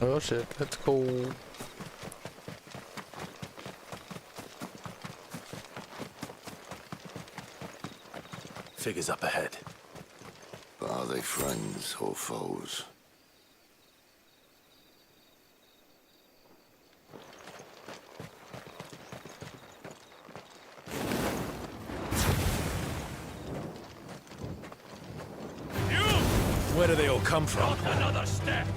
Oh shit, let's go. Figures up ahead. But are they friends or foes? Where do they all come from? Not another step!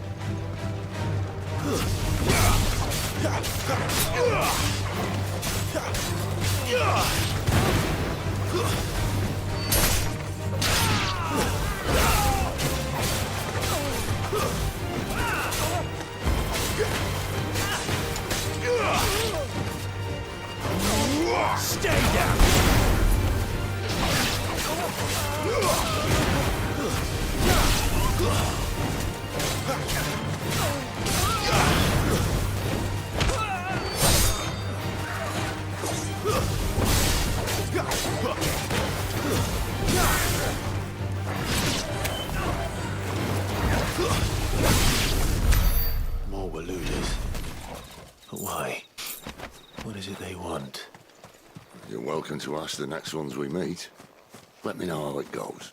Stay down! More Waluders. But why? What is it they want? You're welcome to ask the next ones we meet. Let me know how it goes.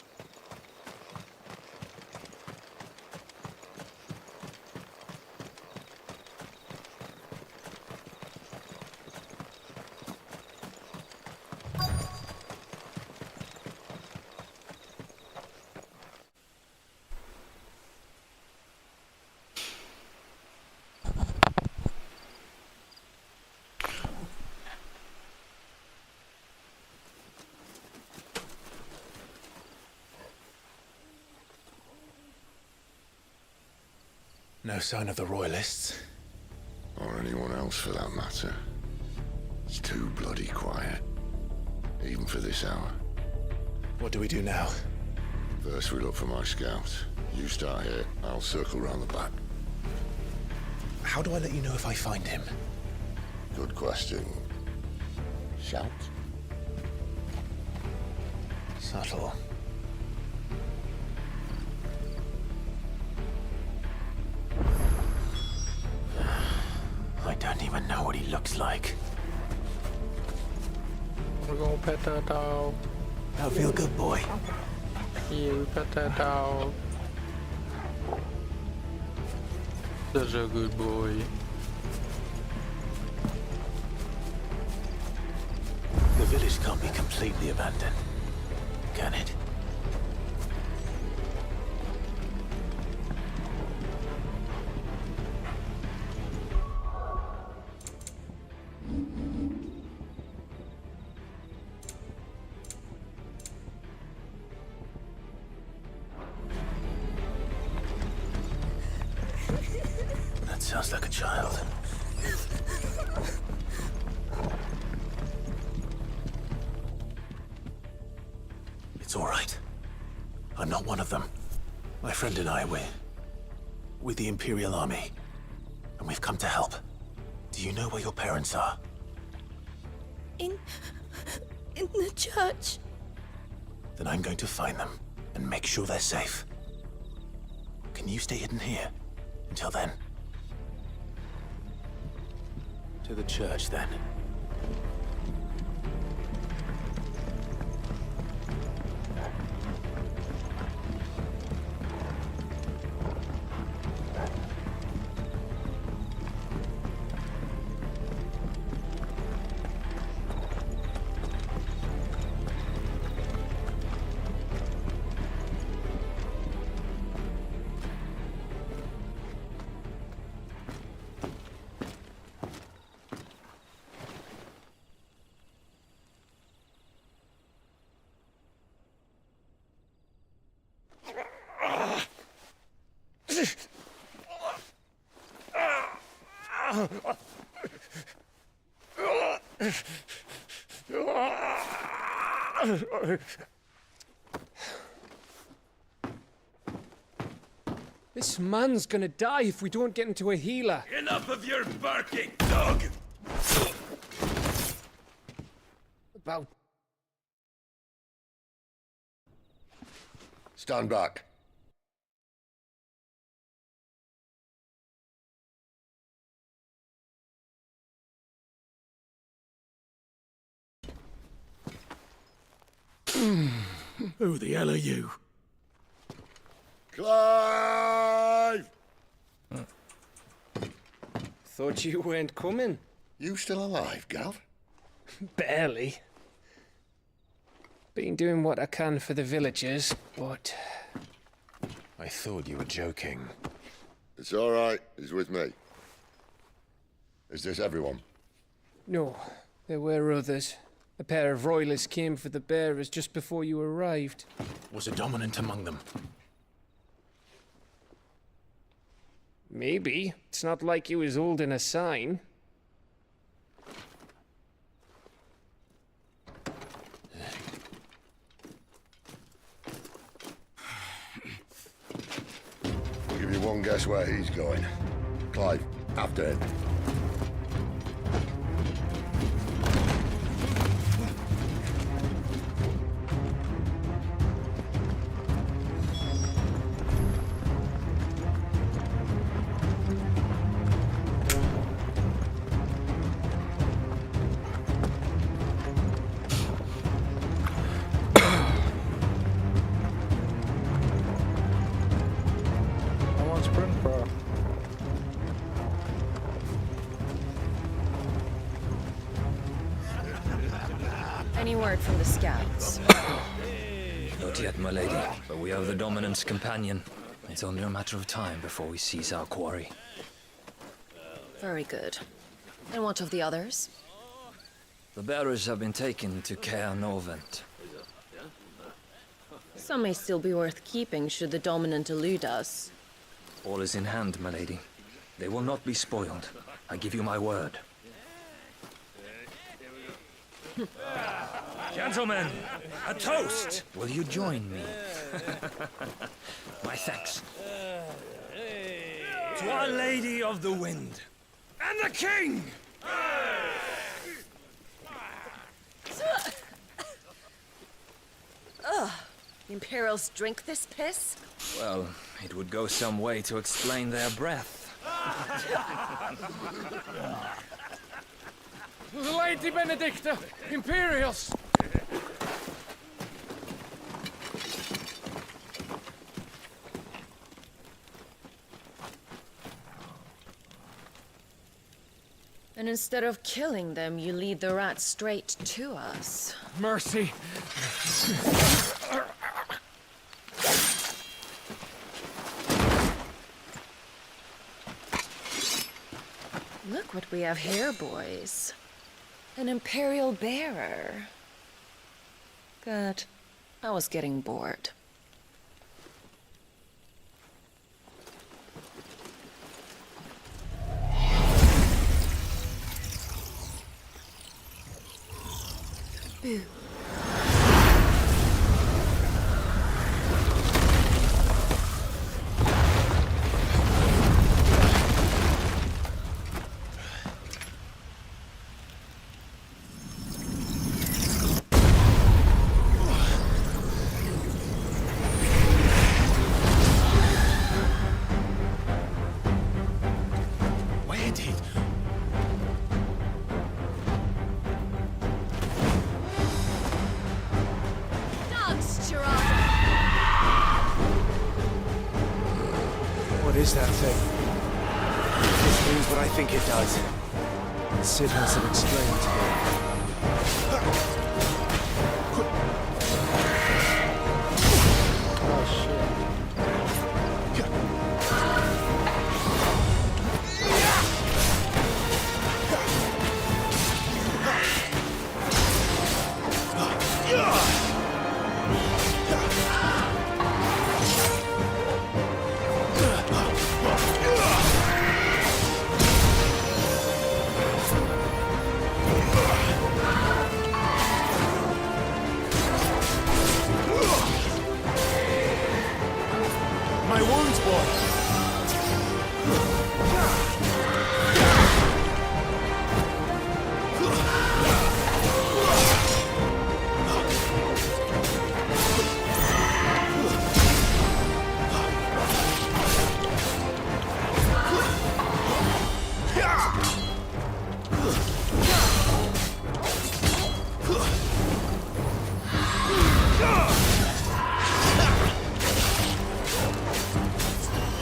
No sign of the Royalists. Or anyone else for that matter. It's too bloody quiet. Even for this hour. What do we do now? First we look for my scouts. You start here, I'll circle round the back. How do I let you know if I find him? Good question. Shout? Subtle. I don't even know what he looks like. We're gonna pet that dog. I feel good, boy. You pet that dog. Such a good boy. The village can't be completely abandoned, can it? That sounds like a child. It's all right. I'm not one of them. My friend and I, we're with the Imperial Army. And we've come to help. Do you know where your parents are? In the church. Then I'm going to find them and make sure they're safe. Can you stay hidden here until then? To the church, then. This man's gonna die if we don't get into a healer. Enough of your barking, dog! About... Stand back. Who the hell are you? Clive! Thought you weren't coming. You still alive, Gav? Barely. Been doing what I can for the villagers, but... I thought you were joking. It's all right. He's with me. Is this everyone? No, there were others. A pair of royalists came for the bearers just before you arrived. Was a dominant among them? Maybe. It's not like he was holding a sign. I'll give you one guess where he's going. Clive, after him. I want sprint bar. Any word from the scouts? Not yet, my lady, but we have the Dominant's companion. It's only a matter of time before we seize our quarry. Very good. And what of the others? The bearers have been taken to Caer Novent. Some may still be worth keeping should the Dominant elude us. All is in hand, my lady. They will not be spoiled. I give you my word. Gentlemen, a toast! Will you join me? My thanks. To Our Lady of the Wind. And the King! The Imperials drink this piss? Well, it would go some way to explain their breath. Lady Benedicta! Imperials! And instead of killing them, you lead the rats straight to us. Mercy! Look what we have here, boys. An Imperial bearer. Good. I was getting bored. Boo. Where did... What is that thing? This means what I think it does. Sid hasn't explained to me. Oh shit. My wounds, boy!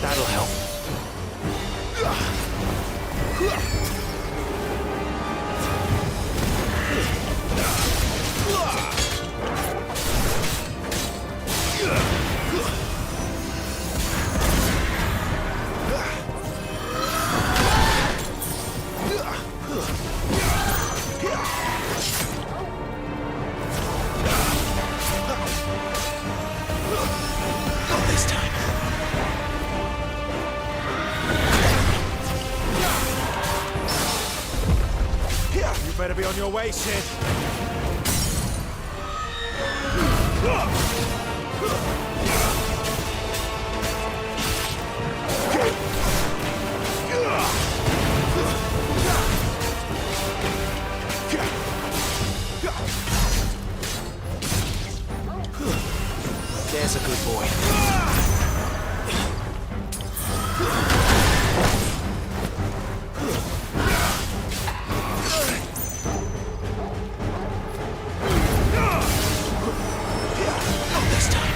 That'll help. Not this time. You better be on your way, Sid. There's a good boy. Not this time.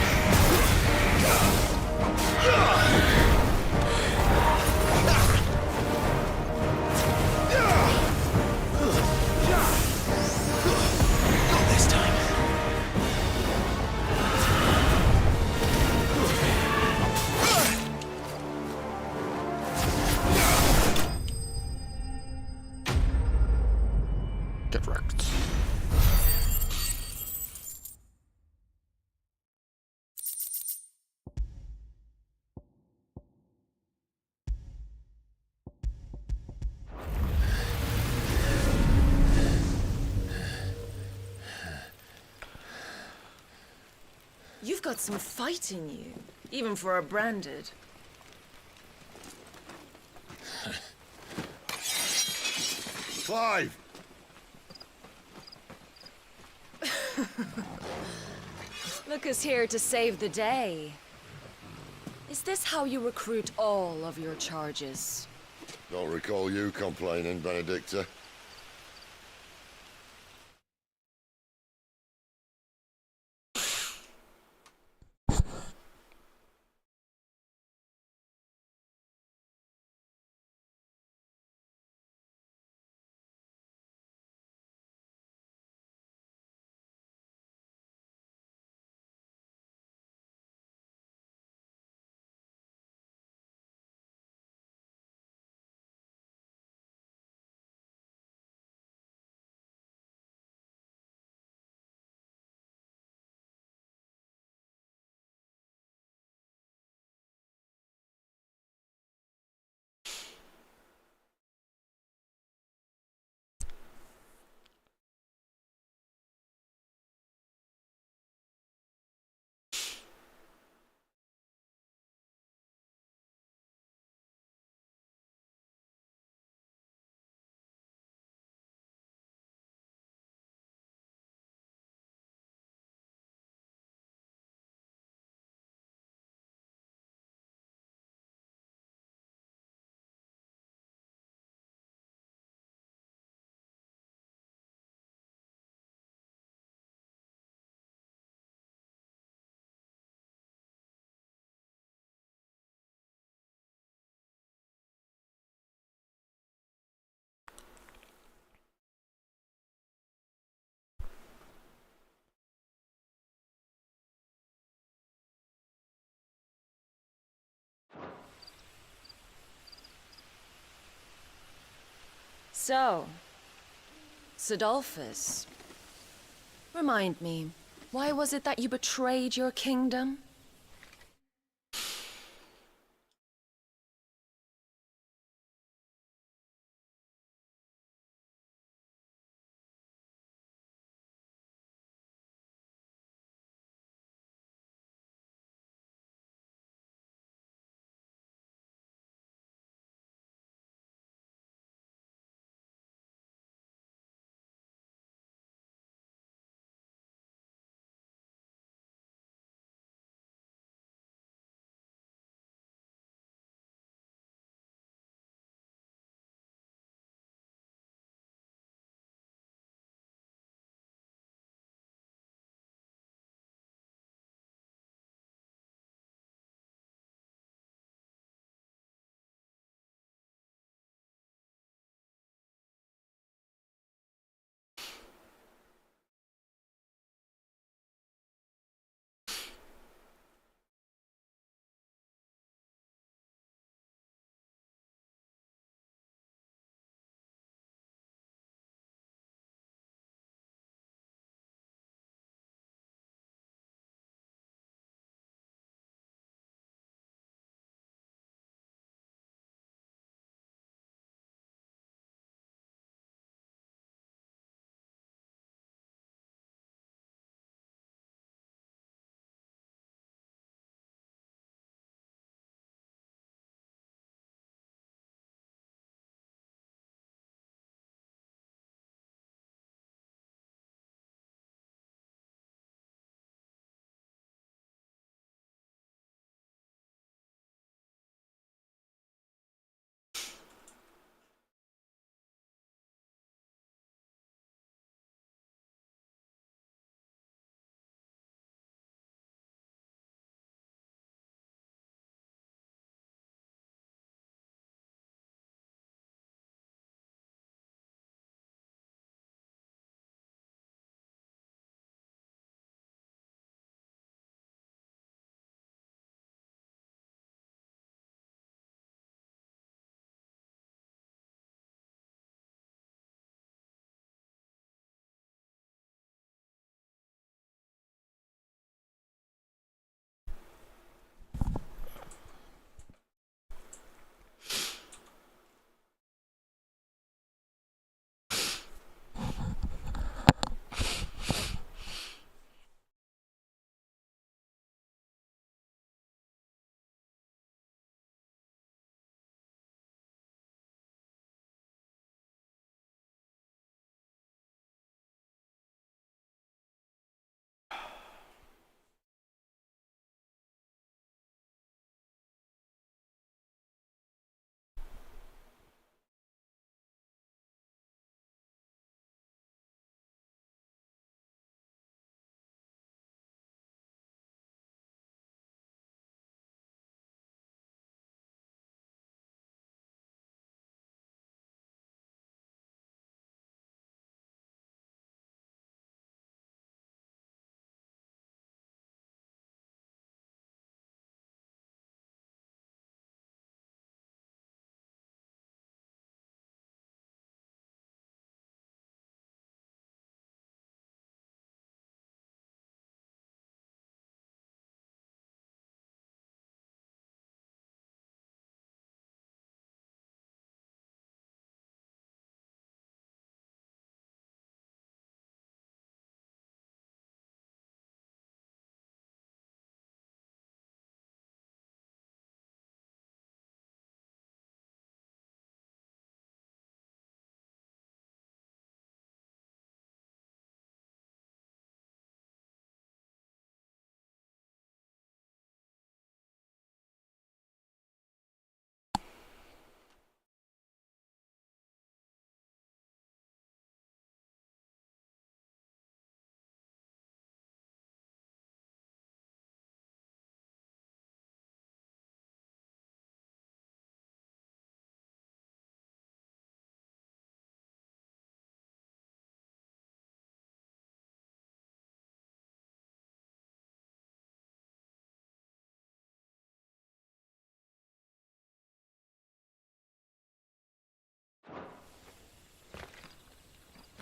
Not this time. Get wrecked. You've got some fight in you, even for a branded. Clive! Look who's here to save the day. Is this how you recruit all of your charges? Don't recall you complaining, Benedicta. So, Sidolphus, remind me, why was it that you betrayed your kingdom?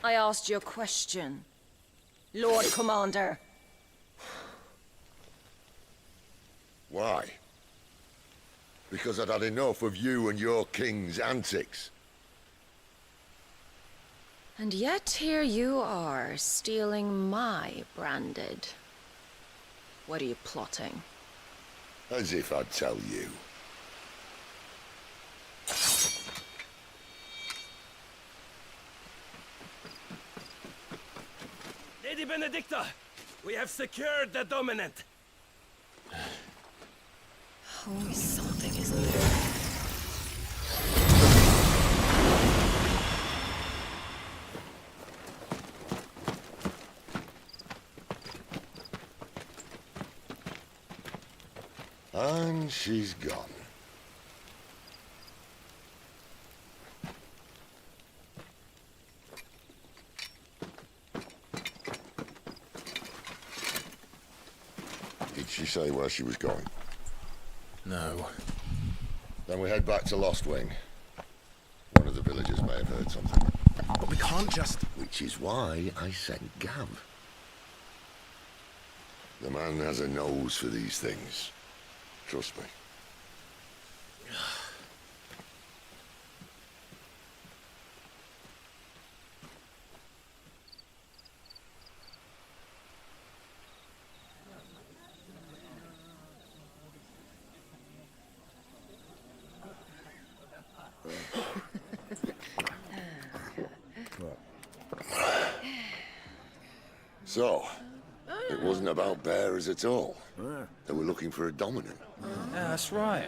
I asked you a question. Lord Commander. Why? Because I'd had enough of you and your king's antics. And yet here you are, stealing my branded. What are you plotting? As if I'd tell you. Lady Benedicta, we have secured the dominant. Always something, isn't there? And she's gone. Did she say where she was going? No. Then we head back to Lost Wing. One of the villagers may have heard something. But we can't just... Which is why I sent Gav. The man has a nose for these things. Trust me. So, it wasn't about bearers at all. They were looking for a dominant. Yeah, that's right.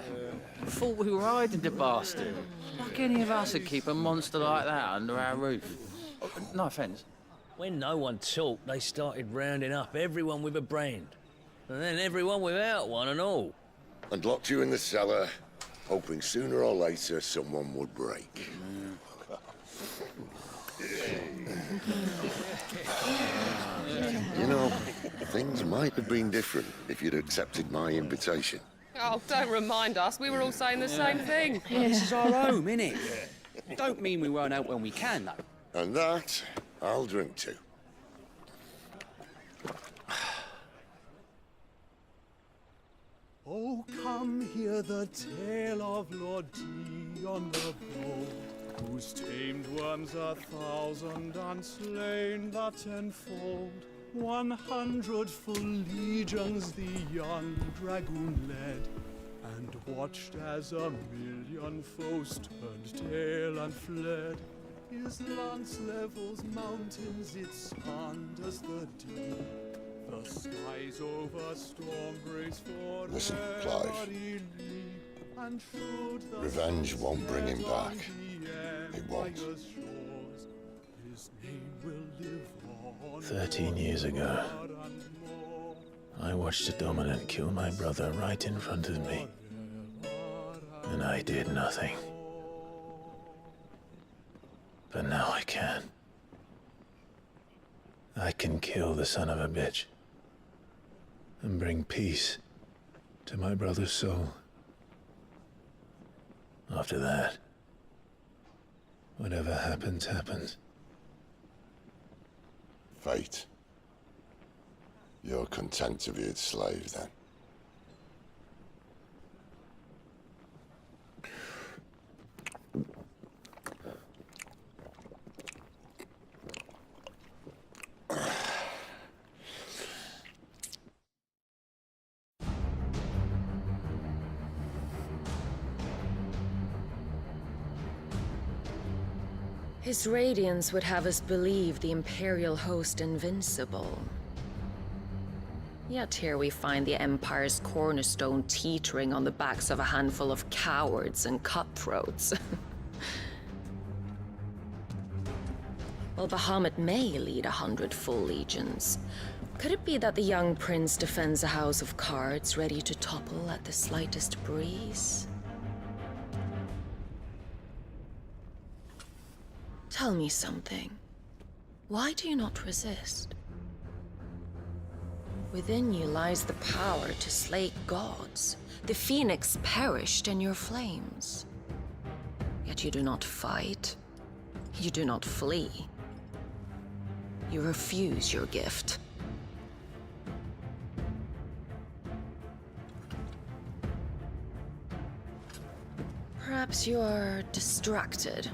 Thought we were hiding the bastard. Like any of us would keep a monster like that under our roof. No offence. When no one talked, they started rounding up everyone with a brand. And then everyone without one and all. And locked you in the cellar, hoping sooner or later someone would break. You know, things might have been different if you'd accepted my invitation. Oh, don't remind us. We were all saying the same thing. This is our home, innit? Don't mean we won't out when we can, though. And that, I'll drink to. Oh, come hear the tale of Lord T on the bow, who's tamed worms 1,000 and slain the 10-fold. 100 full legions the young dragoon led, and watched as 1,000,000 foes turned tail and fled. His lance levels mountains, it sanders the deep. The skies over storm brace for Listen, Clive. and should the Revenge won't bring him back. It won't. His name will live on 13 years ago, I watched a dominant kill my brother right in front of me. And I did nothing. But now I can. I can kill the son of a bitch and bring peace to my brother's soul. After that, whatever happens, happens. Fate. You're content to be its slave, then? His radiance would have us believe the Imperial host invincible. Yet here we find the Empire's cornerstone teetering on the backs of a handful of cowards and cutthroats. Well, Bahamut may lead 100 full legions. Could it be that the young prince defends a house of cards ready to topple at the slightest breeze? Tell me something. Why do you not resist? Within you lies the power to slay gods. The phoenix perished in your flames. Yet you do not fight. You do not flee. You refuse your gift. Perhaps you're distracted.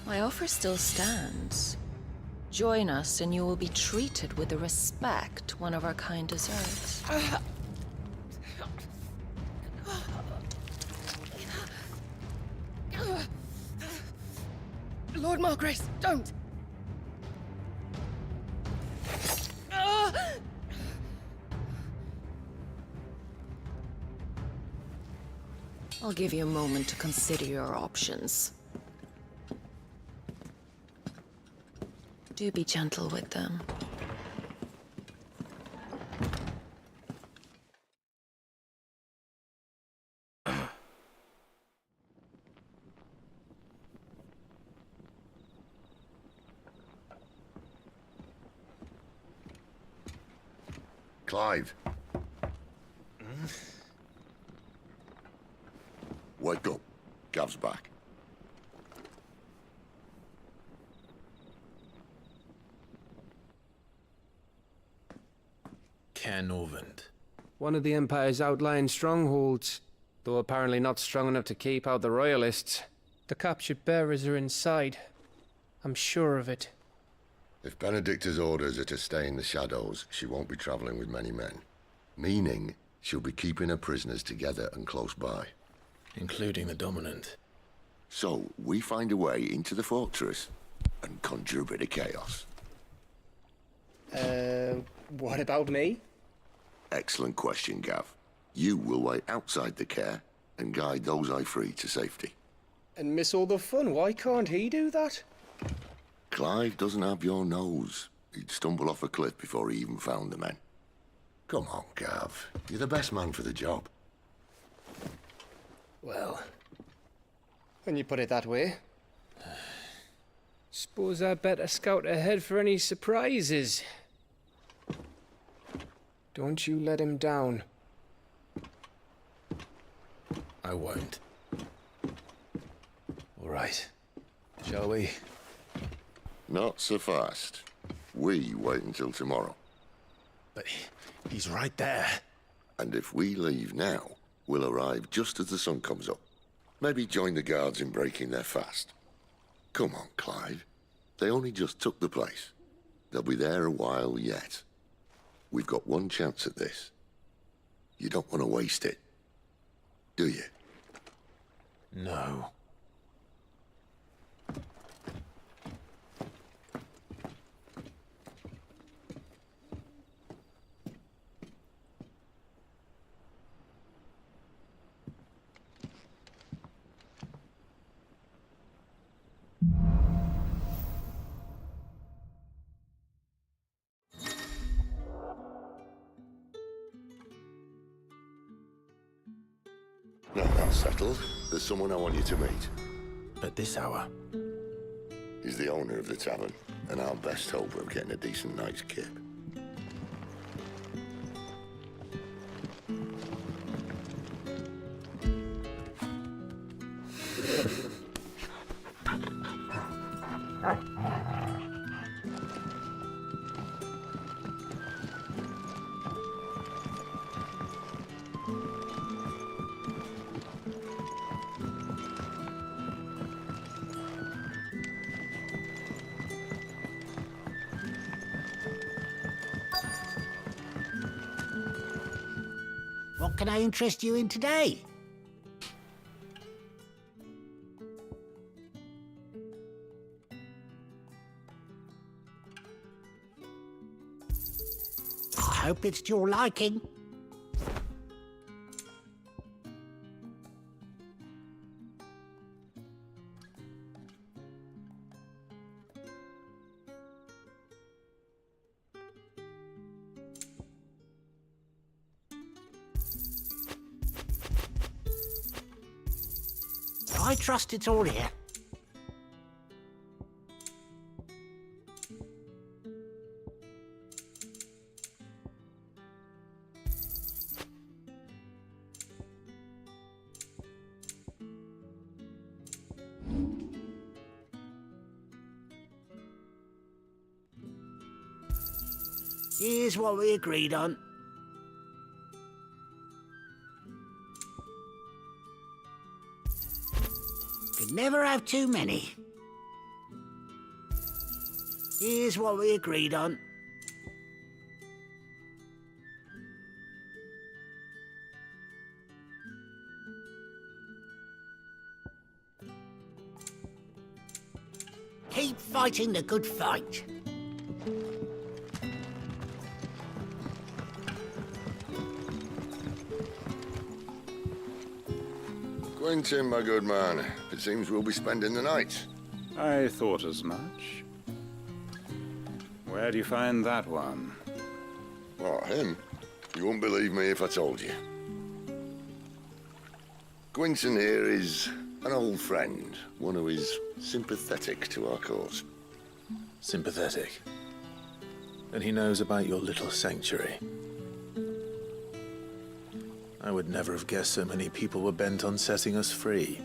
My offer still stands. Join us and you will be treated with the respect one of our kind deserves. Lord Margrace, don't! I'll give you a moment to consider your options. Do be gentle with them. Clive. Wake up. Gav's back. Caernarvon. One of the Empire's outlying strongholds, though apparently not strong enough to keep out the Royalists. The captured bearers are inside. I'm sure of it. If Benedicta's orders are to stay in the shadows, she won't be traveling with many men. Meaning, she'll be keeping her prisoners together and close by. Including the Dominant. So, we find a way into the fortress and conjure a bit of chaos. What about me? Excellent question, Gav. You will wait outside the care and guide those I free to safety. And miss all the fun. Why can't he do that? Clive doesn't have your nose. He'd stumble off a cliff before he even found the men. Come on, Gav. You're the best man for the job. Well, when you put it that way. Suppose I'd better scout ahead for any surprises. Don't you let him down. I won't. All right. Shall we? Not so fast. We wait until tomorrow. But he's right there. And if we leave now, we'll arrive just as the sun comes up. Maybe join the guards in breaking their fast. Come on, Clive. They only just took the place. They'll be there a while yet. We've got one chance at this. You don't want to waste it, do you? No. Now that's settled. There's someone I want you to meet. At this hour? He's the owner of the tavern, and our best hope of getting a decent night's kip. What can I interest you in today? I hope it's to your liking. I trust it's all here. Here's what we agreed on. Could never have too many. Here's what we agreed on. Keep fighting the good fight. Quentin, my good man, it seems we'll be spending the night. I thought as much. Where do you find that one? What, him? You wouldn't believe me if I told you. Quentin here is an old friend, one who is sympathetic to our cause. Sympathetic. And he knows about your little sanctuary. I would never have guessed so many people were bent on setting us free.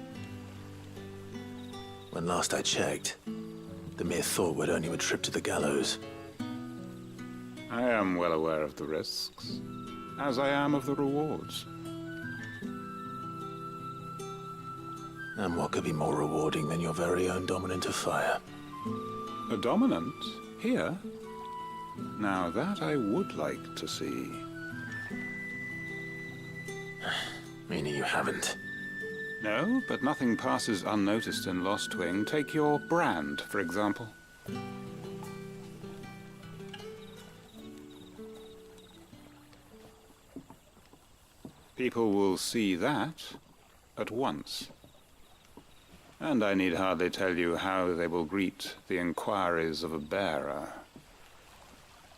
When last I checked, the mere thought would earn you a trip to the gallows. I am well aware of the risks, as I am of the rewards. And what could be more rewarding than your very own dominant of fire? A dominant? Here? Now that I would like to see. Meaning you haven't? No, but nothing passes unnoticed in Lost Wing. Take your brand, for example. People will see that at once. And I need hardly tell you how they will greet the inquiries of a bearer.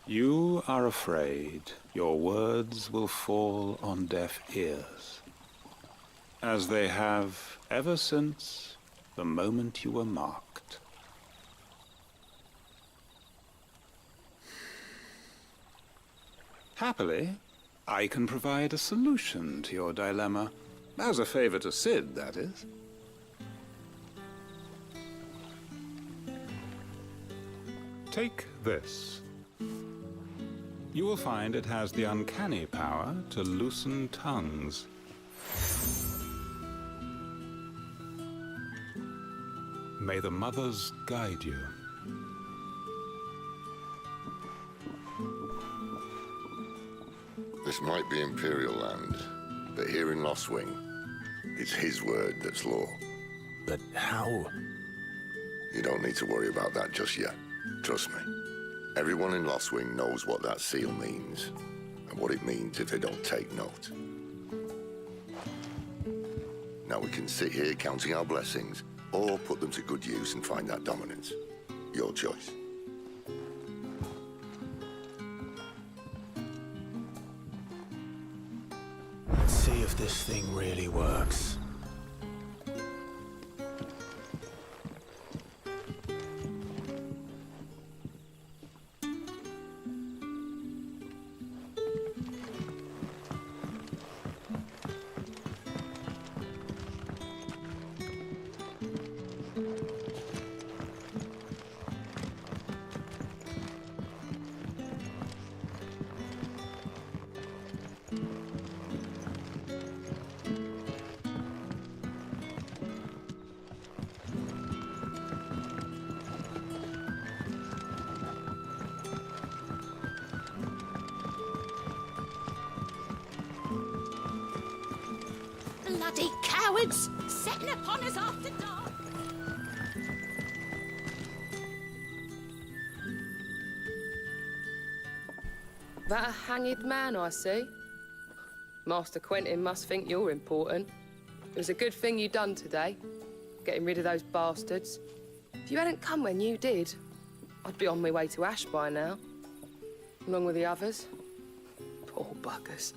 You are afraid your words will fall on deaf ears, as they have ever since the moment you were marked. Happily, I can provide a solution to your dilemma, as a favor to Sid, that is. Take this. You will find it has the uncanny power to loosen tongues. May the mothers guide you. This might be Imperial land, but here in Lost Wing, it's his word that's law. But how? You don't need to worry about that just yet. Trust me. Everyone in Lost Wing knows what that seal means, and what it means if they don't take note. Now we can sit here counting our blessings, or put them to good use and find that dominance. Your choice. Let's see if this thing really works. Bloody cowards! Setting upon us after dark! That a hanged man I see? Master Quentin must think you're important. It was a good thing you done today, getting rid of those bastards. If you hadn't come when you did, I'd be on my way to Ash by now, along with the others. Poor buggers.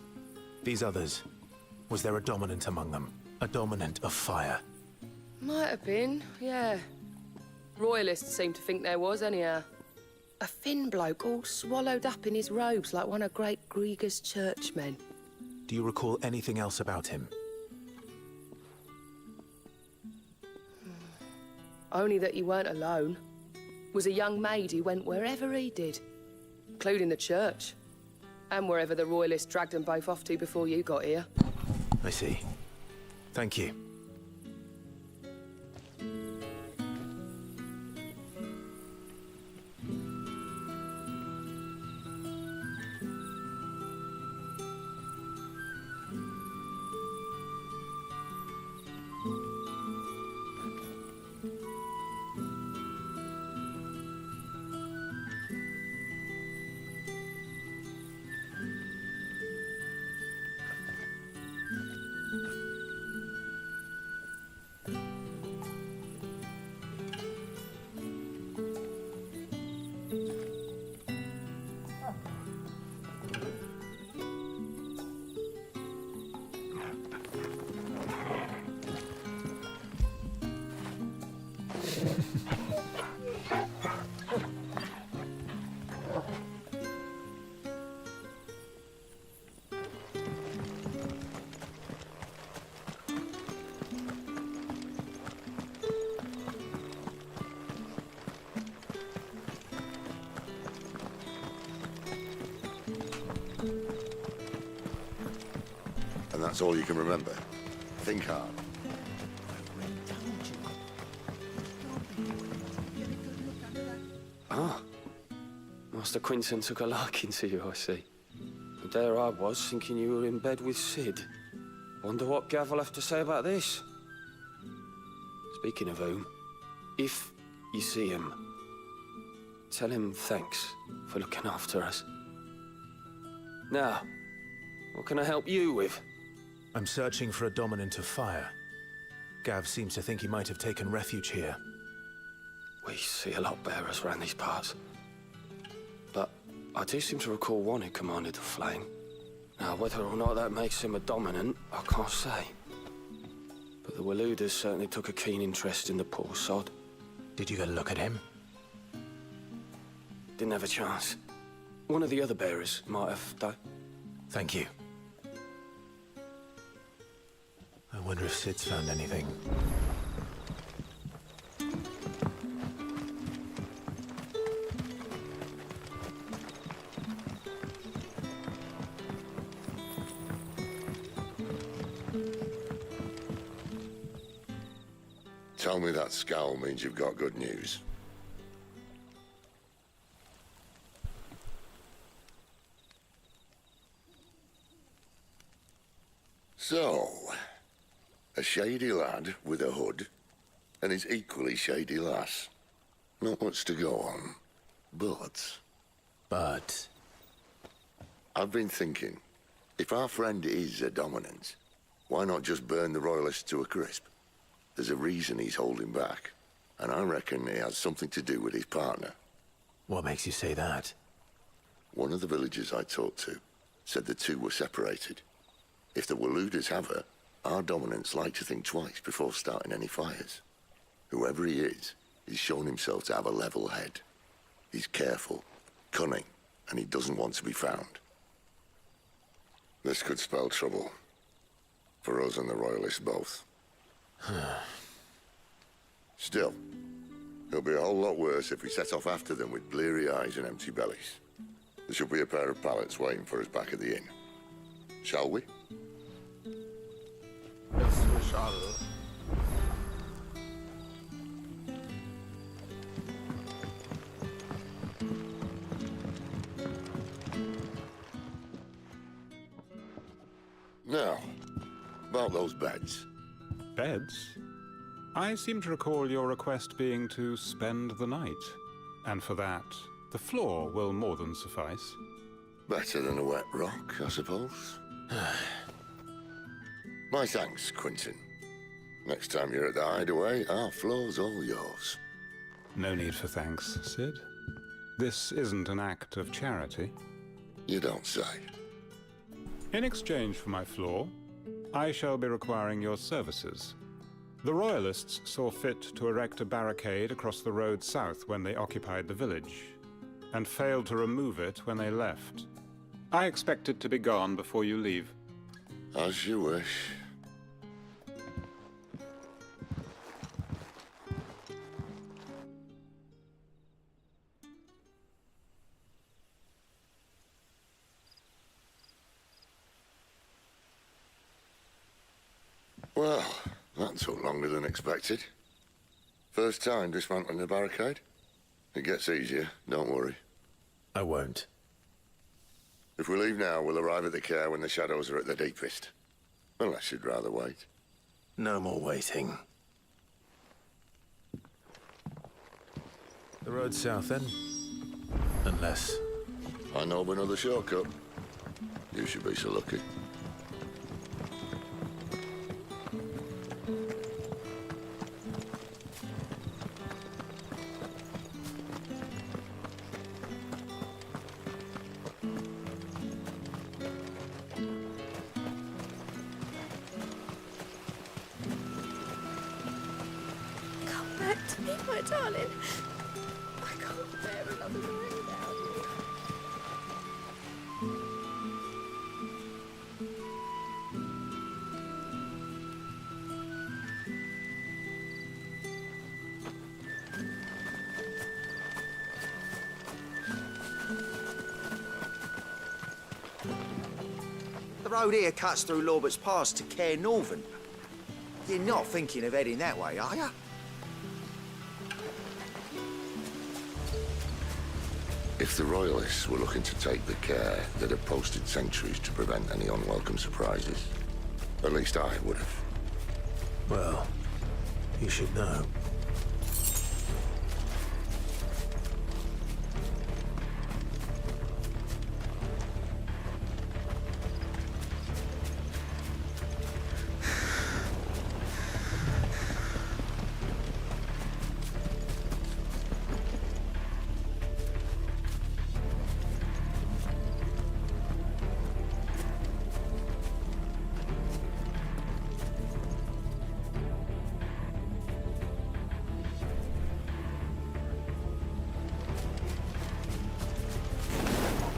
These others, was there a dominant among them? A dominant of fire? Might have been, yeah. Royalists seem to think there was, anyhow. A thin bloke all swallowed up in his robes like one of great Grieger's churchmen. Do you recall anything else about him? Only that he weren't alone. Was a young maid who went wherever he did, including the church. And wherever the Royalists dragged them both off to before you got here. I see. Thank you. And that's all you can remember. Think hard. Ah. Master Quinton took a liking to you, I see. And there I was, thinking you were in bed with Sid. Wonder what Gav will have to say about this. Speaking of whom, if you see him, tell him thanks for looking after us. Now, what can I help you with? I'm searching for a dominant of fire. Gav seems to think he might have taken refuge here. We see a lot bearers around these parts. But I do seem to recall one who commanded the flame. Now, whether or not that makes him a dominant, I can't say. But the Waluders certainly took a keen interest in the poor sod. Did you get a look at him? Didn't have a chance. One of the other bearers might have, though. Thank you. I wonder if Sid's found anything. Tell me that scowl means you've got good news. So, a shady lad with a hood, and his equally shady lass. Not much to go on, but... But? I've been thinking, if our friend is a dominant, why not just burn the Royalists to a crisp? There's a reason he's holding back, and I reckon it has something to do with his partner. What makes you say that? One of the villagers I talked to said the two were separated. If the Waluders have her, our dominants like to think twice before starting any fires. Whoever he is, he's shown himself to have a level head. He's careful, cunning, and he doesn't want to be found. This could spell trouble. For us and the Royalists both. Still, it'll be a whole lot worse if we set off after them with bleary eyes and empty bellies. There should be a pair of pallets waiting for us back at the inn. Shall we? Yes, we shall. Now, about those beds. Beds? I seem to recall your request being to spend the night. And for that, the floor will more than suffice. Better than a wet rock, I suppose. My thanks, Quinton. Next time you're at the hideaway, our floor's all yours. No need for thanks, Sid. This isn't an act of charity. You don't say. In exchange for my floor, I shall be requiring your services. The Royalists saw fit to erect a barricade across the road south when they occupied the village, and failed to remove it when they left. I expect it to be gone before you leave. As you wish. Well, that took longer than expected. First time dismantling the barricade? It gets easier, don't worry. I won't. If we leave now, we'll arrive at the care when the shadows are at their deepest. Unless you'd rather wait. No more waiting. The road's south then? Unless... I know of another shortcut. You should be so lucky. Come back to me, my darling. I can't bear another day without you. The road here cuts through Lorbert's Pass to Care Northern. You're not thinking of heading that way, are you? If the Royalists were looking to take the care, they'd have posted sentries to prevent any unwelcome surprises. At least I would have. Well, you should know.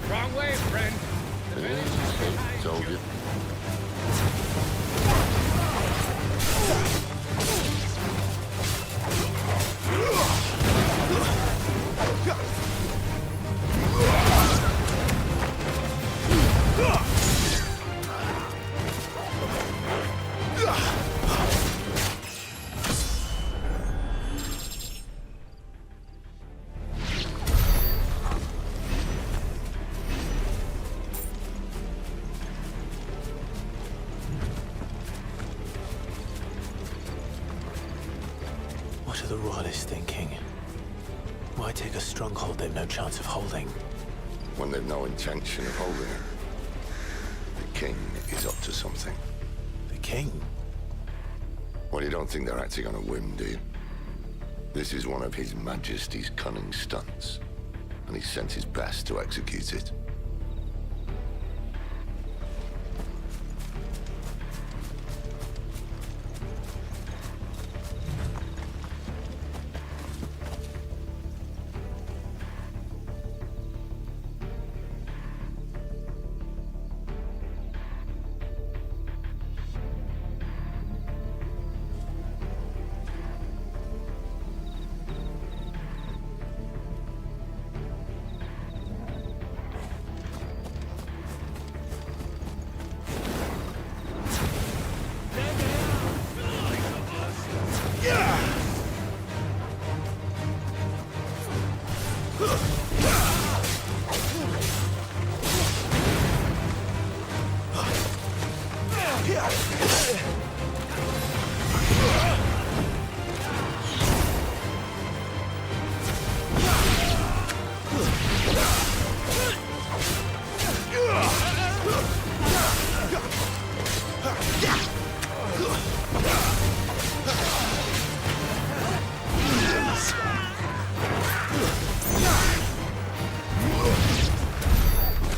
Wrong way, friend. The village is behind Told you. you. What are the Royalists thinking? Why take a stronghold they've no chance of holding? When they've no intention of holding it. The king is up to something. The king? Well, you don't think they're acting on a whim, do you? This is one of His Majesty's cunning stunts, and he's sent his best to execute it.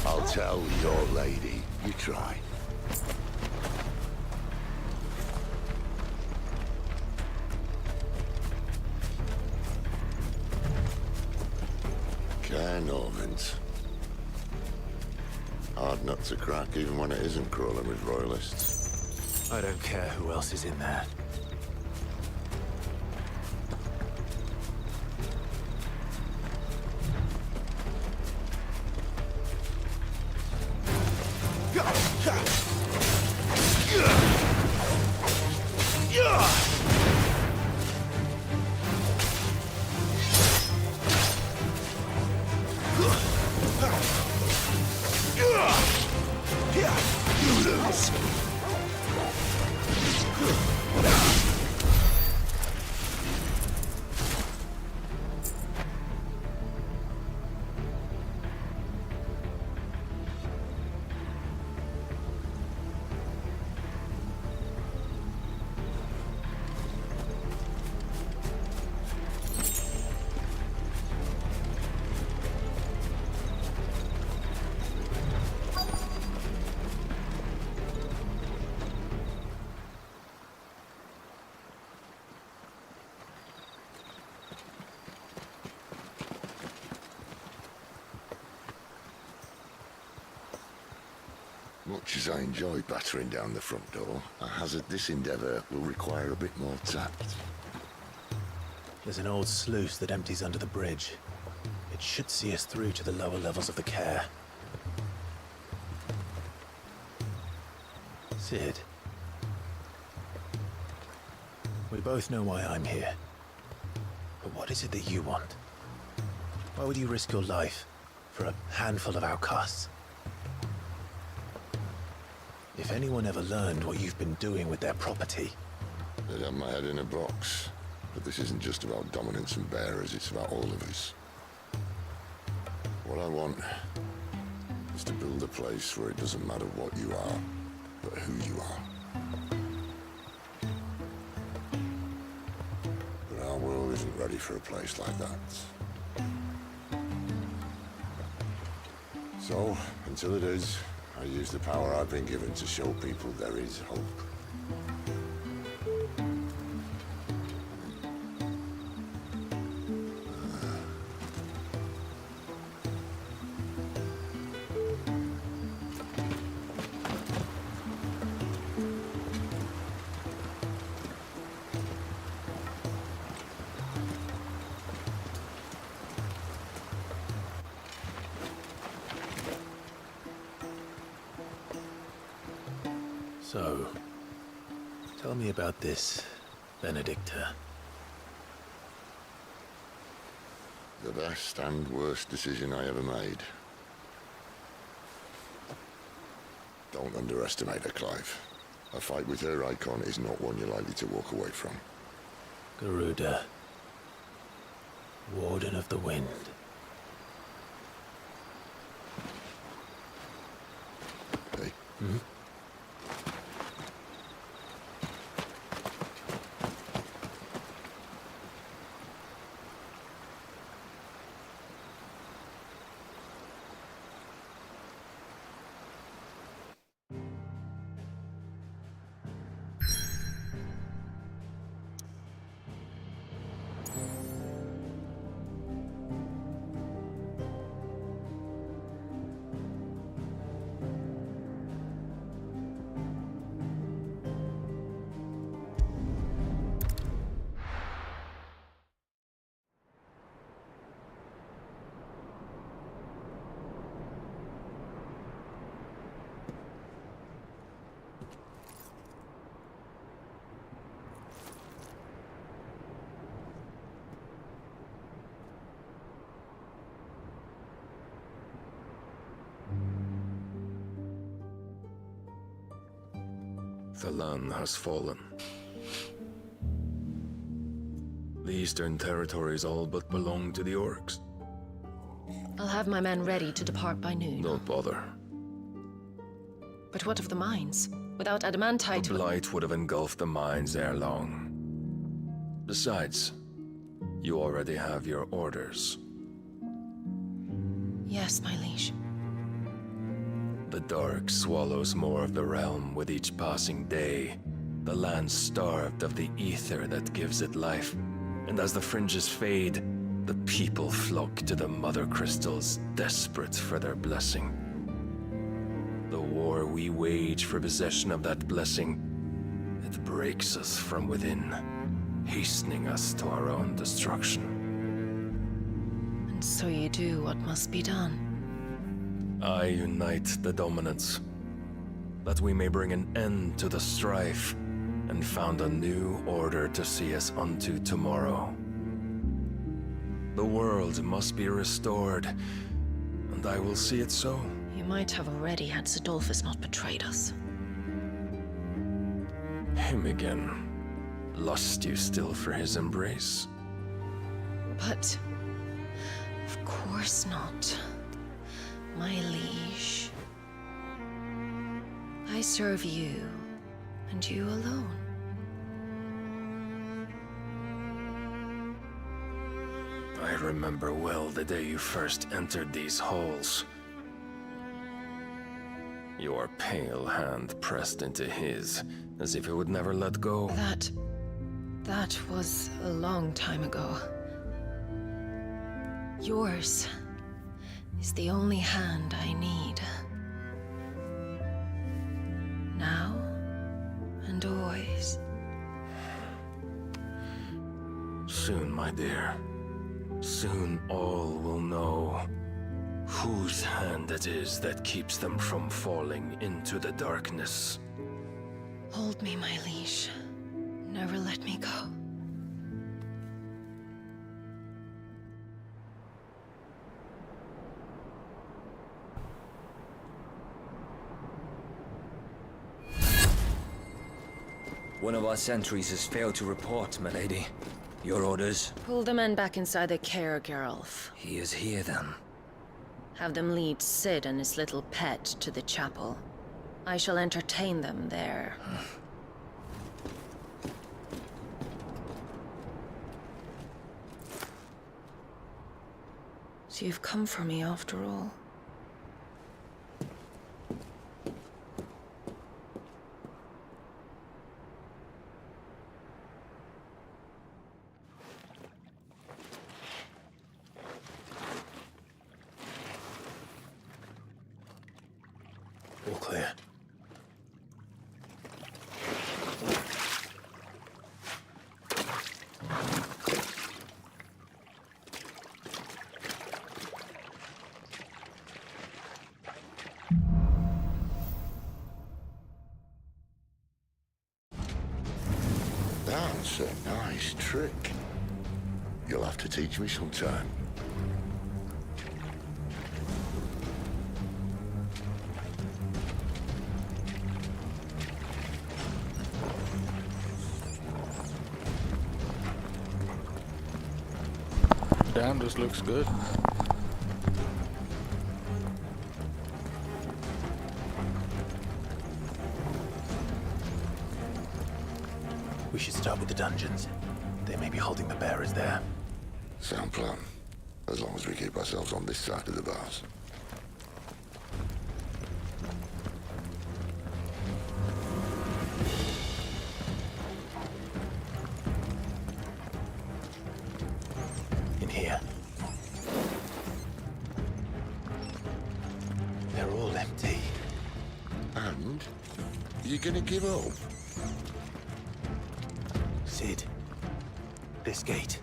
I'll tell your lady you tried. Care Norvins. Hard nut to crack even when it isn't crawling with Royalists. I don't care who else is in there. Much as I enjoy battering down the front door, I hazard this endeavour will require a bit more tact. There's an old sluice that empties under the bridge. It should see us through to the lower levels of the care. Sid. We both know why I'm here. But what is it that you want? Why would you risk your life for a handful of outcasts? If anyone ever learned what you've been doing with their property... They'd have my head in a box. But this isn't just about dominance and bearers, it's about all of us. What I want is to build a place where it doesn't matter what you are, but who you are. But our world isn't ready for a place like that. So, until it is, I use the power I've been given to show people there is hope. So, tell me about this, Benedicta. The best and worst decision I ever made. Don't underestimate her, Clive. A fight with her icon is not one you're likely to walk away from. Garuda. Warden of the Wind. Hey? Hmm? The land has fallen. The Eastern Territories all but belong to the Orcs. I'll have my men ready to depart by noon. Don't bother. But what of the mines? Without adamantite... The Blight would have engulfed the mines ere long. Besides, you already have your orders. Yes, my liege. The dark swallows more of the realm with each passing day. The land starved of the ether that gives it life. And as the fringes fade, the people flock to the mother crystals, desperate for their blessing. The war we wage for possession of that blessing, it breaks us from within, hastening us to our own destruction. And so you do what must be done. I unite the dominants, that we may bring an end to the strife, and found a new order to see us unto tomorrow. The world must be restored, and I will see it so. You might have already had Sidolphus not betrayed us. Him again. Lust you still for his embrace? But... of course not. My liege. I serve you, and you alone. I remember well the day you first entered these halls. Your pale hand pressed into his, as if it would never let go. That was a long time ago. Yours is the only hand I need. my dear. Soon all will know whose hand it is that keeps them from falling into the darkness. Hold me, my liege. Never let me go. One of our sentries has failed to report, milady. Your orders? Pull the men back inside the care, Geralf. He is here, then. Have them lead Sid and his little pet to the chapel. I shall entertain them there. So you've come for me after all. All clear. That's a nice trick. You'll have to teach me sometime. Damn, this looks good. We should start with the dungeons. They may be holding the bearers there. Sound plan. As long as we keep ourselves on this side of the bars. In here. They're all empty. And? You gonna give up? Sid. This gate.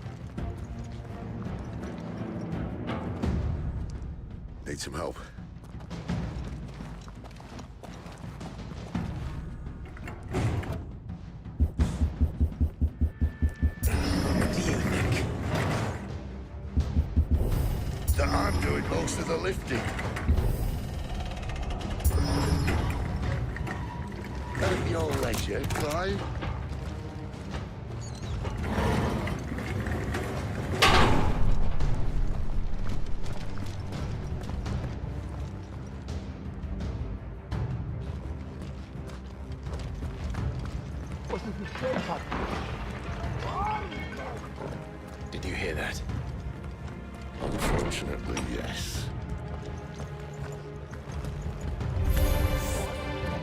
Need some help. What do you think? That I'm doing most of the lifting. At your leisure, Clive. Did you hear that? Unfortunately, yes.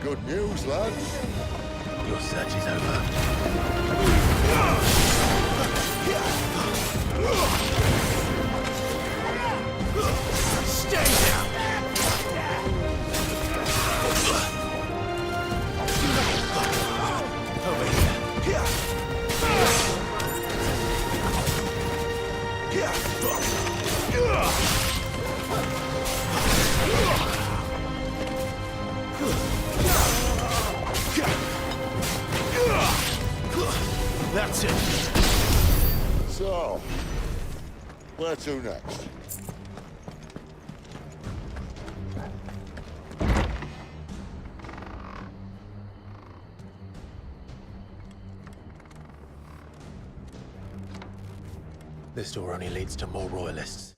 Good news, lads. Your search is over. Stay down! Over here. That's it. So, where to next? This door only leads to more royalists.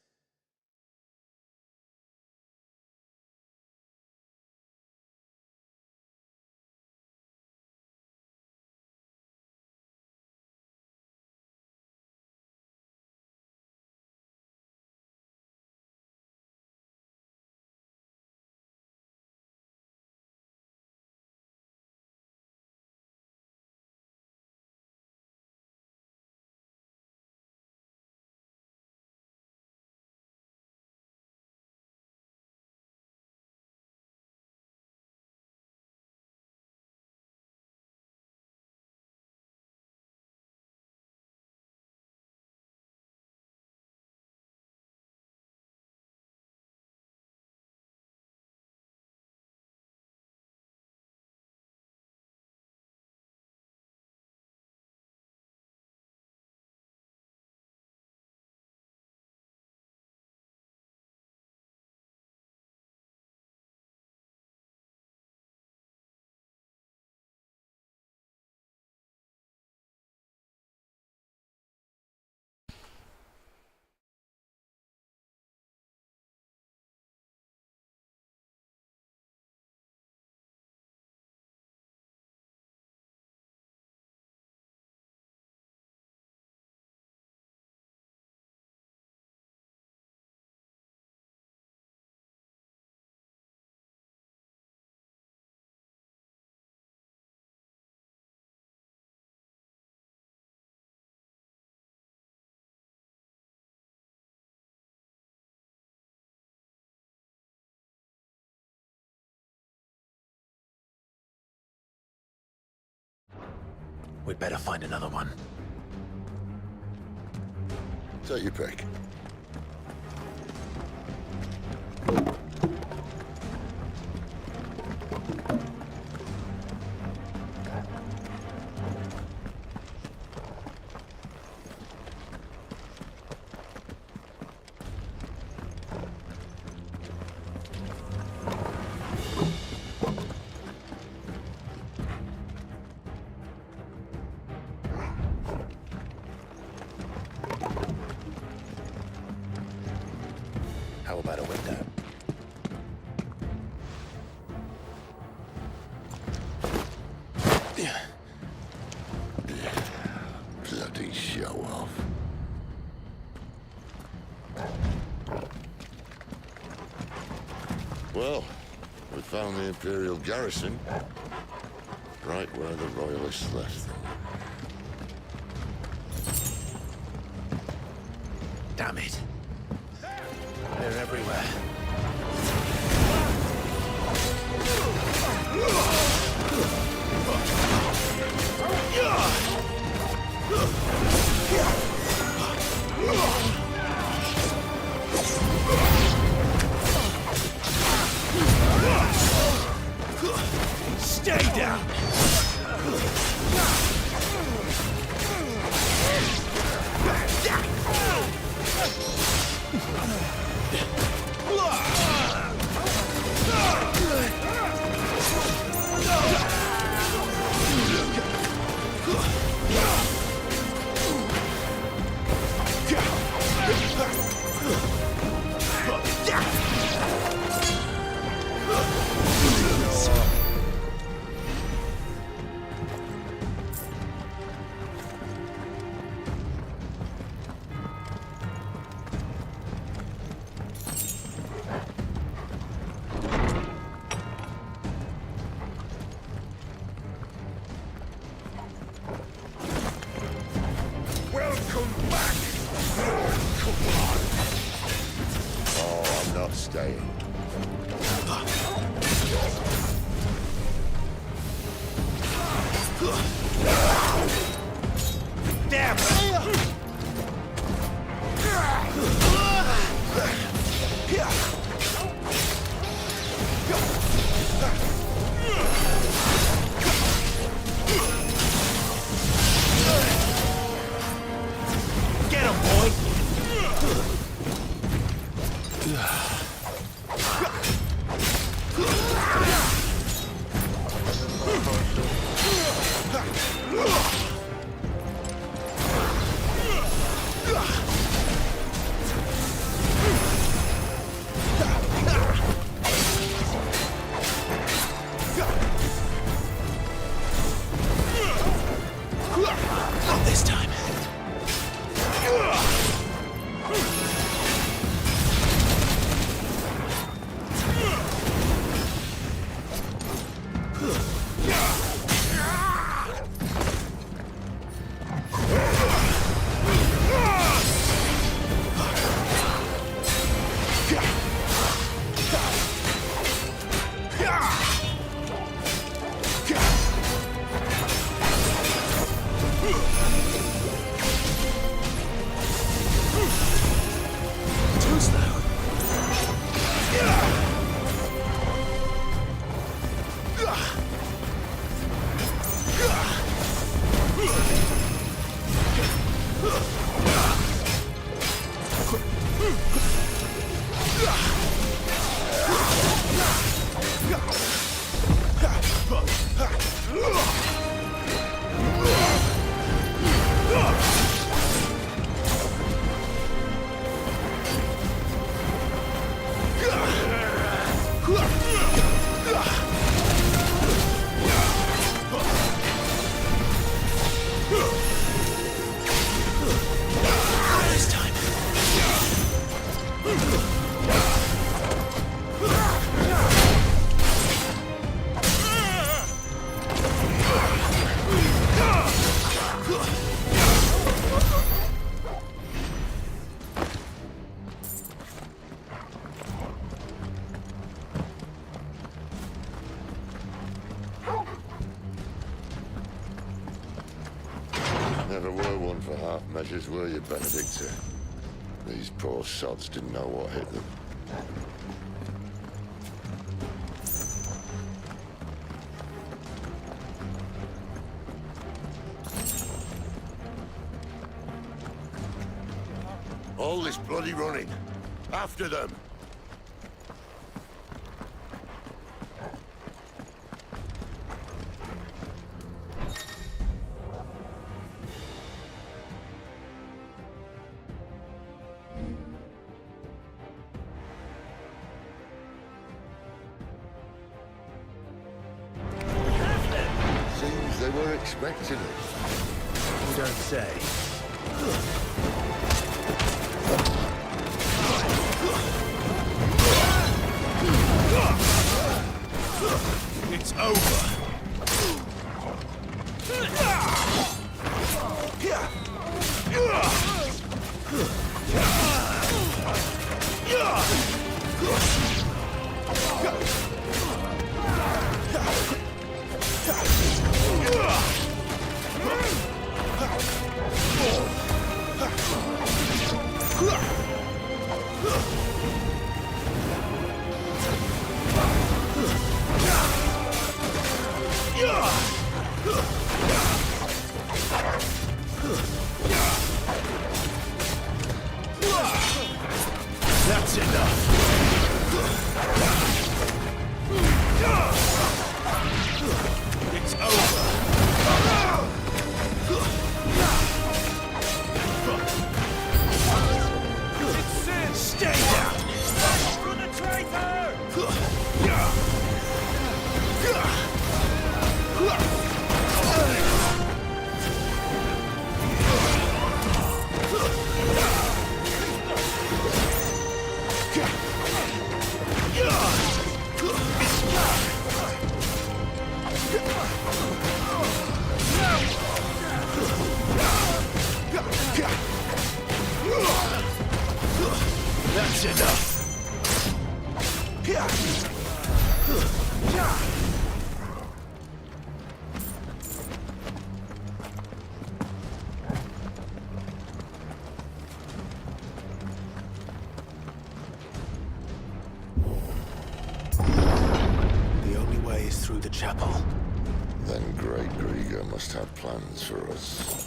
We'd better find another one. Take your pick. How about a window? Bloody show off. Well, we found the Imperial garrison. Right where the Royalists left them. Damn it. They're everywhere. Stay down! Welcome back! Come on! Oh, I'm not staying. Damn! Get him, boy! Not this time. Too slow. This time. half measures, were you, Benedicta? These poor sods didn't know what hit them. All this bloody running. After them! Seems they were expecting it. You don't say. It's over. That's enough. It's over. It's sin. Stay down. Run the traitor. That's enough. The only way is through the chapel. Then Great Grieger must have plans for us.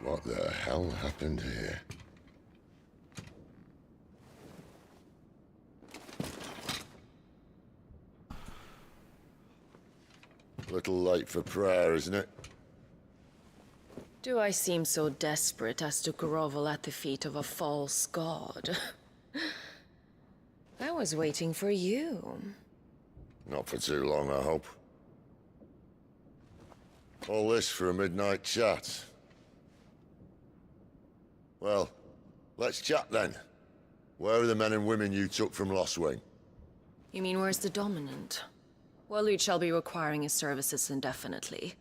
What the hell happened here? Little late for prayer, isn't it? Do I seem so desperate as to grovel at the feet of a false god? I was waiting for you. Not for too long, I hope. All this for a midnight chat. Well, let's chat then. Where are the men and women you took from Lostwing? You mean where's the dominant? Waloed shall be requiring his services indefinitely.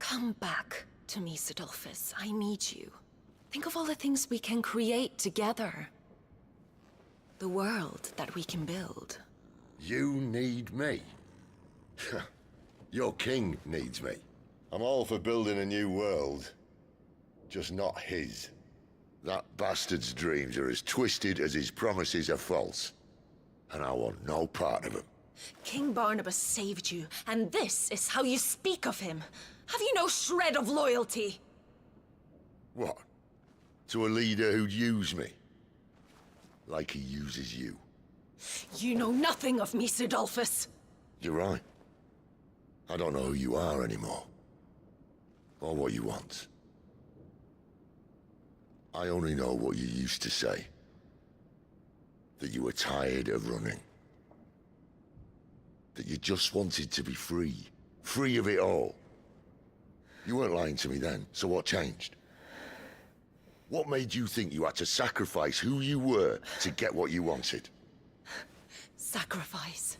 Come back to me, Sidolphus. I need you. Think of all the things we can create together. The world that we can build. You need me? Your king needs me. I'm all for building a new world. Just not his. That bastard's dreams are as twisted as his promises are false. And I want no part of them. King Barnabas saved you, and this is how you speak of him. Have you no shred of loyalty? What? To a leader who'd use me? Like he uses you? You know nothing of me, Sidolphus. You're right. I don't know who you are anymore. Or what you want. I only know what you used to say. That you were tired of running. That you just wanted to be free. Free of it all. You weren't lying to me then, so what changed? What made you think you had to sacrifice who you were to get what you wanted? Sacrifice.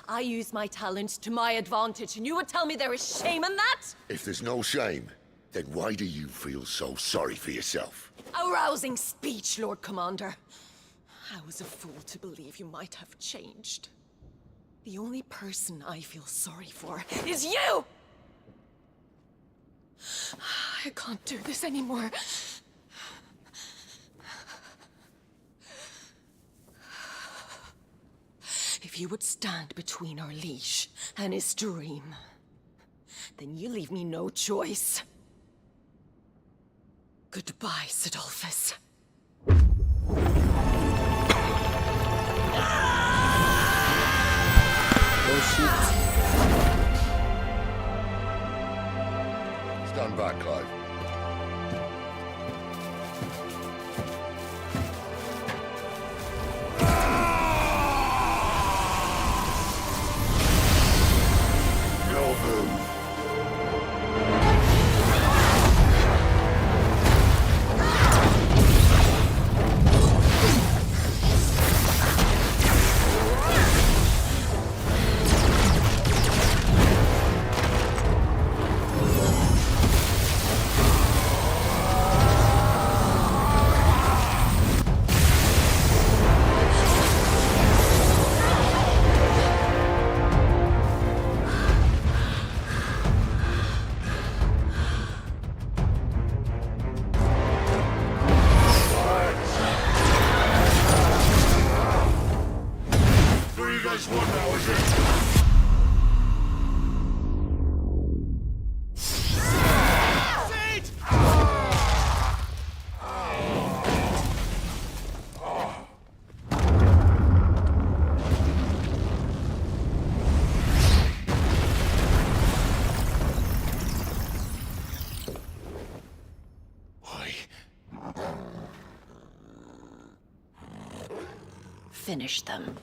I use my talents to my advantage, and you would tell me there is shame in that? If there's no shame, then why do you feel so sorry for yourself? A rousing speech, Lord Commander. I was a fool to believe you might have changed. The only person I feel sorry for is you! I can't do this anymore. If you would stand between our liege and his dream, then you leave me no choice. Goodbye, Sidolphus. Stand back, Clive. Your move. Finish them.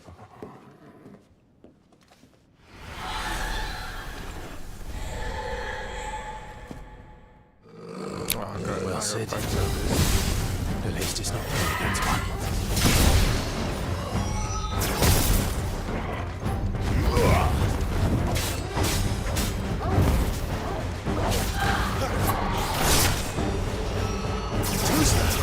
Well said. At least it's not playing against one. Who's that?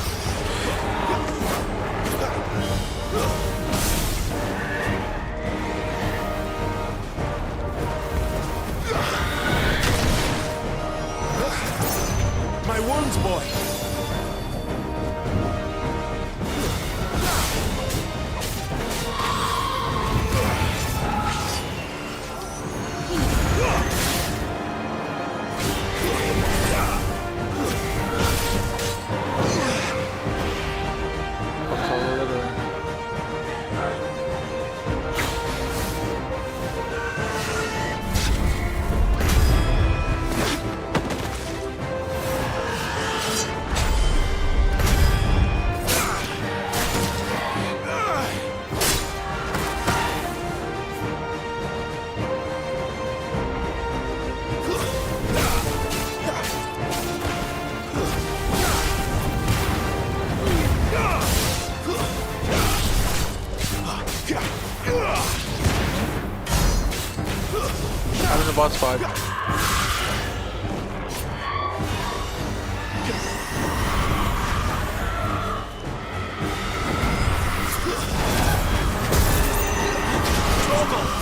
My wounds, boy! I'm in the boss fight. Come on.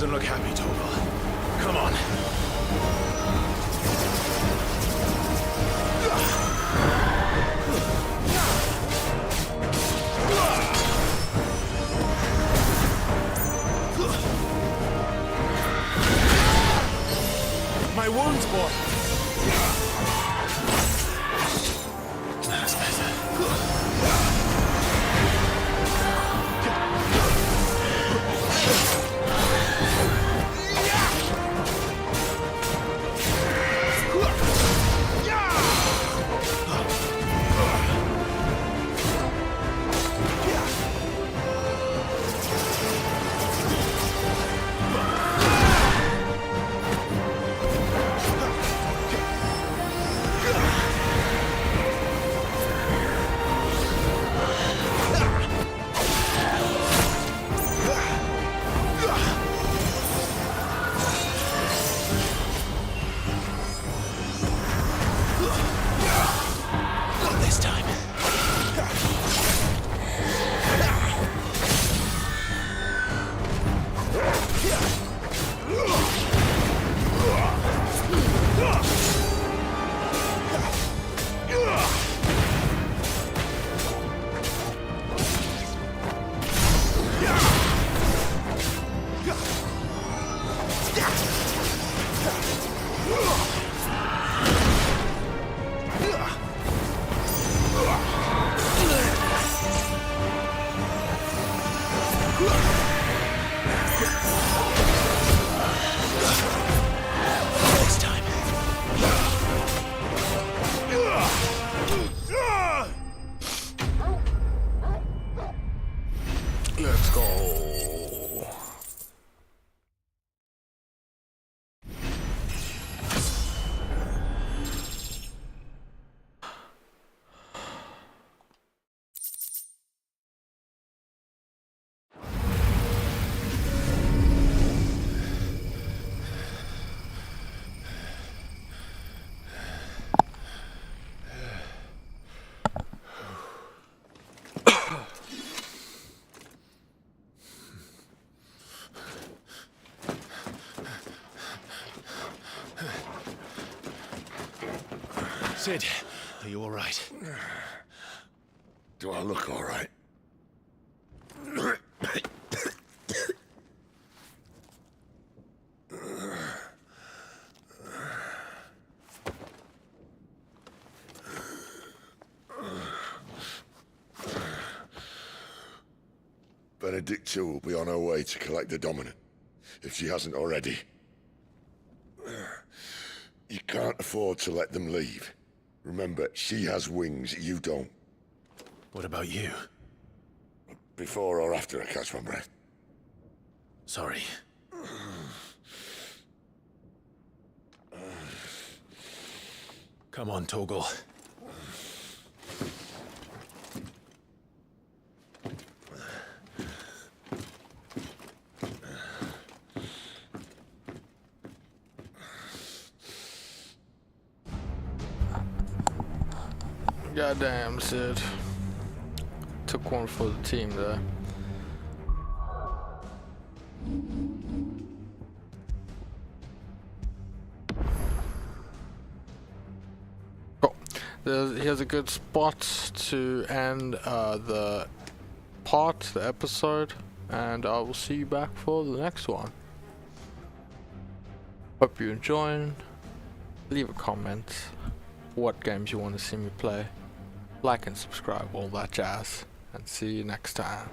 doesn't look happy, Torgal. Come on. My wounds, boy! That's Let's go. Sid, are you all right? Do I look all right? Benedicta will be on her way to collect the Dominant, if she hasn't already. You can't afford to let them leave. Remember, she has wings, you don't. What about you? Before or after I catch my breath? Sorry. Come on, Torgal. Goddamn, Sid. Took one for the team there. Cool. Here's a good spot to end the episode, and I will see you back for the next one. Hope you enjoyed. Leave a comment what games you want to see me play. Like and subscribe, all that jazz, and see you next time.